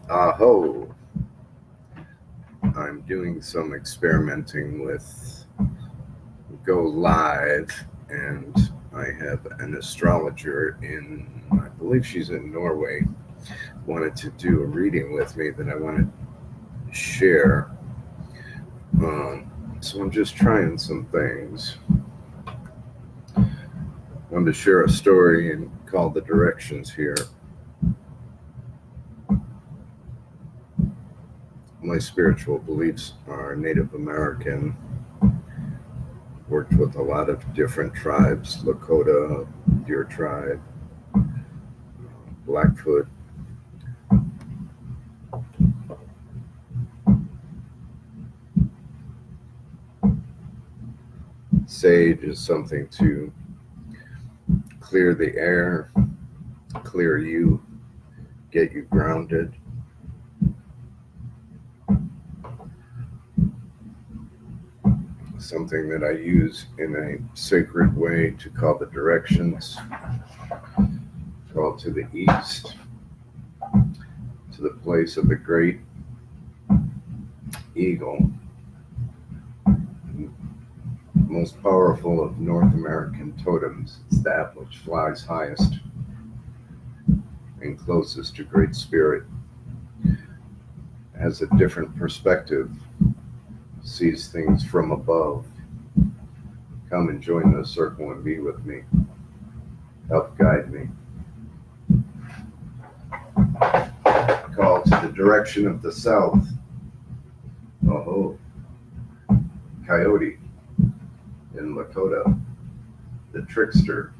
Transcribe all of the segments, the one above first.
Aho, I'm doing some experimenting with Go Live, and I have an astrologer I believe she's in Norway, wanted to do a reading with me that I want to share. So I'm just trying some things. I wanted to share a story and call the directions here. My spiritual beliefs are Native American, worked with a lot of different tribes, Lakota, Deer Tribe, Blackfoot. Sage is something to clear the air, clear you, get you grounded. Something that I use in a sacred way to call the directions. Call to the east, to the place of the great eagle, most powerful of North American totems. It's that which flies highest and closest to Great Spirit, has a different perspective, sees things from above. Come and join the circle and be with me. Help guide me. Call to the direction of the south. Oh, Coyote in Lakota, the trickster.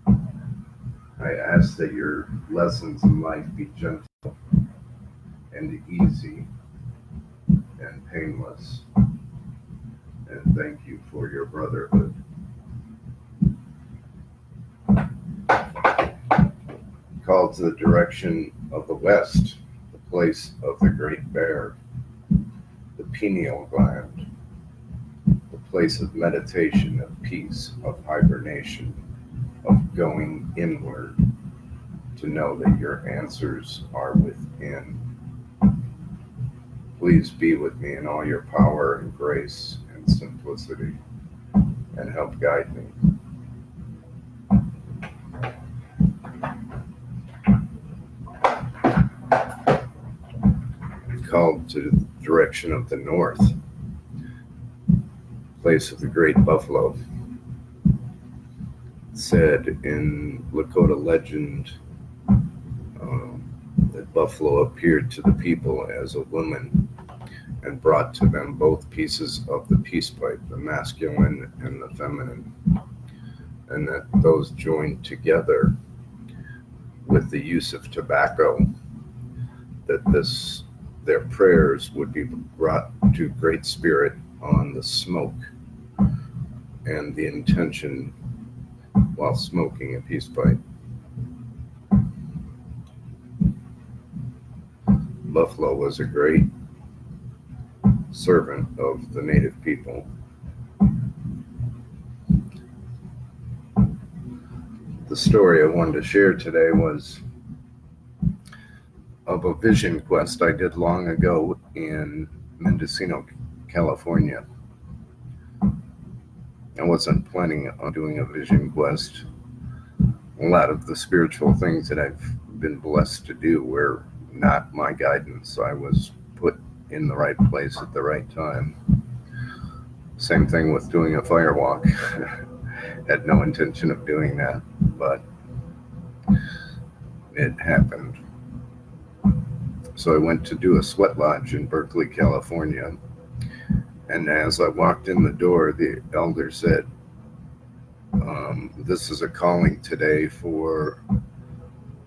I ask that your lessons in life be gentle and easy and painless. And thank you for your brotherhood. Call to the direction of the west, the place of the great bear, the pineal gland, the place of meditation, of peace, of hibernation, of going inward to know that your answers are within. Please be with me in all your power and grace and simplicity, and help guide me. Called to the direction of the north, place of the great buffalo. Said in Lakota legend that buffalo appeared to the people as a woman and brought to them both pieces of the peace pipe, the masculine and the feminine, and that those joined together with the use of tobacco, that their prayers would be brought to Great Spirit on the smoke, and the intention while smoking a peace pipe. Buffalo was a great servant of the native people. The story I wanted to share today was of a vision quest I did long ago in Mendocino, California. I wasn't planning on doing a vision quest. A lot of the spiritual things that I've been blessed to do were not my guidance. I was put in the right place at the right time. Same thing with doing a fire walk. Had no intention of doing that, but it happened. So I went to do a sweat lodge in Berkeley, California. And as I walked in the door, the elder said, this is a calling today for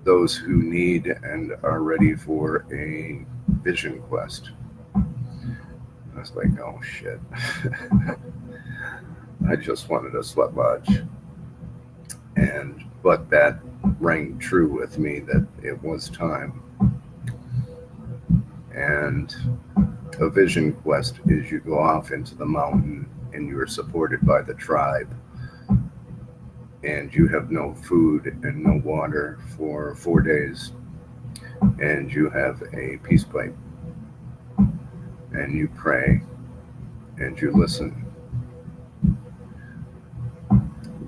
those who need and are ready for a vision quest. I was like, oh shit. I just wanted a sweat lodge. But that rang true with me that it was time. And a vision quest is you go off into the mountain and you are supported by the tribe, and you have no food and no water for 4 days, and you have a peace pipe, and you pray, and you listen.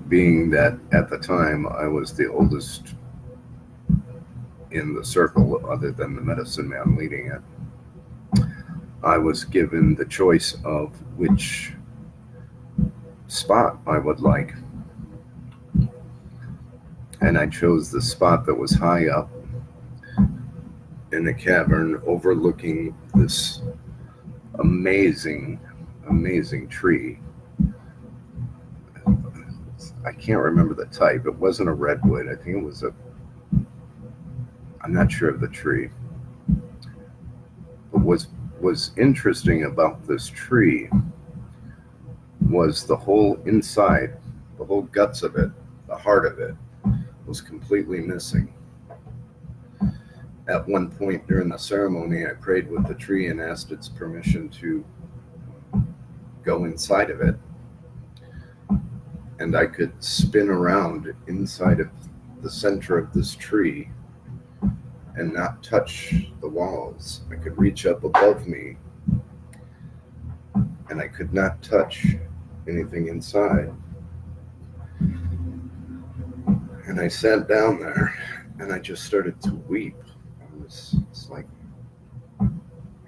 Being that at the time I was the oldest in the circle, other than the medicine man leading it, I was given the choice of which spot I would like. And I chose the spot that was high up in the cavern overlooking this amazing, amazing tree. I can't remember the type. It wasn't a redwood. I think it was I'm not sure of the tree. But was interesting about this tree was the whole inside, the whole guts of it, the heart of it, was completely missing. At one point during the ceremony, I prayed with the tree and asked its permission to go inside of it. And I could spin around inside of the center of this tree and not touch the walls. I could reach up above me, and I could not touch anything inside. And I sat down there, and I just started to weep. It's like,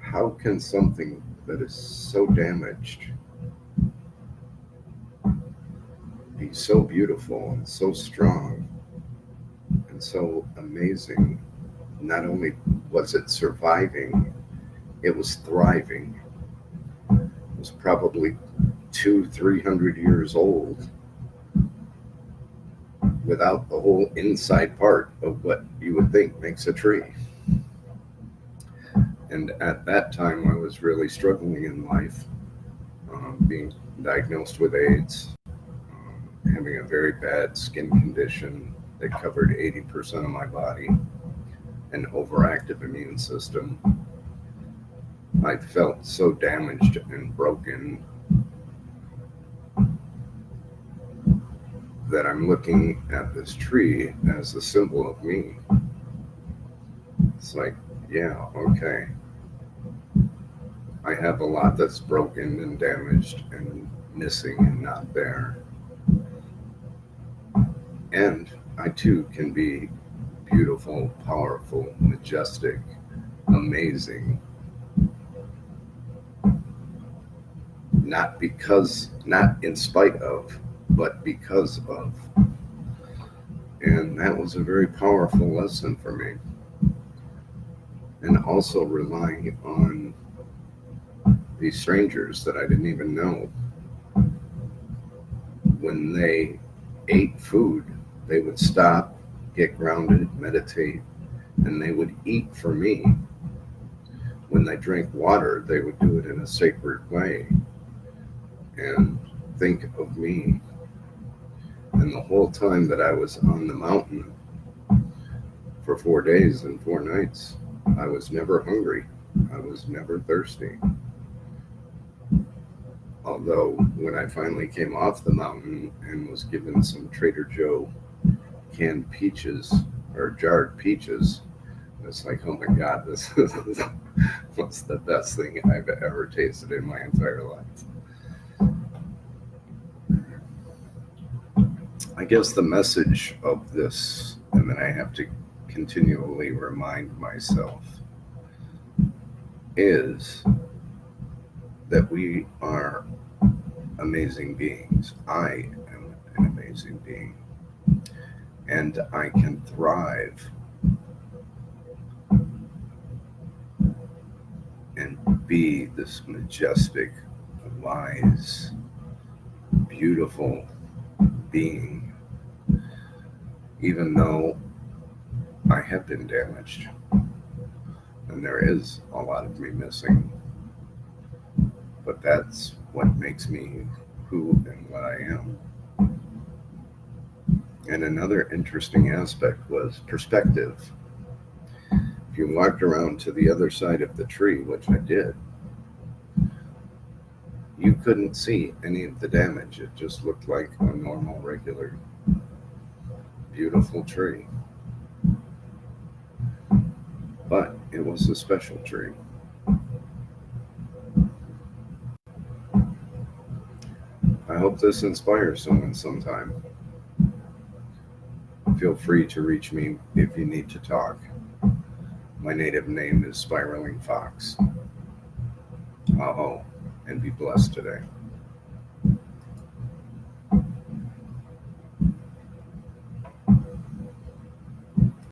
how can something that is so damaged be so beautiful and so strong and so amazing? Not only was it surviving, it was thriving. It was probably 200-300 years old without the whole inside part of what you would think makes a tree. And at that time, I was really struggling in life, being diagnosed with AIDS, having a very bad skin condition that covered 80% of my body, an overactive immune system. I felt so damaged and broken that I'm looking at this tree as a symbol of me. It's like, yeah, okay. I have a lot that's broken and damaged and missing and not there. And I too can be beautiful, powerful, majestic, amazing. Not in spite of, but because of. And that was a very powerful lesson for me. And also relying on these strangers that I didn't even know. When they ate food, they would stop, get grounded, meditate, and they would eat for me. When they drank water, they would do it in a sacred way and think of me. And the whole time that I was on the mountain for 4 days and 4 nights, I was never hungry. I was never thirsty. Although when I finally came off the mountain and was given some Trader Joe canned peaches or jarred peaches, it's like, oh my God, this was the best thing I've ever tasted in my entire life. I guess the message of this, and then I have to continually remind myself, is that we are amazing beings. I am an amazing being. And I can thrive and be this majestic, wise, beautiful being, even though I have been damaged and there is a lot of me missing. But that's what makes me who and what I am. And another interesting aspect was perspective. If you walked around to the other side of the tree, which I did, you couldn't see any of the damage. It just looked like a normal, regular, beautiful tree. but it was a special tree. I hope this inspires someone sometime. Feel free to reach me if you need to talk. My native name is Spiraling Fox. Aho, and be blessed today.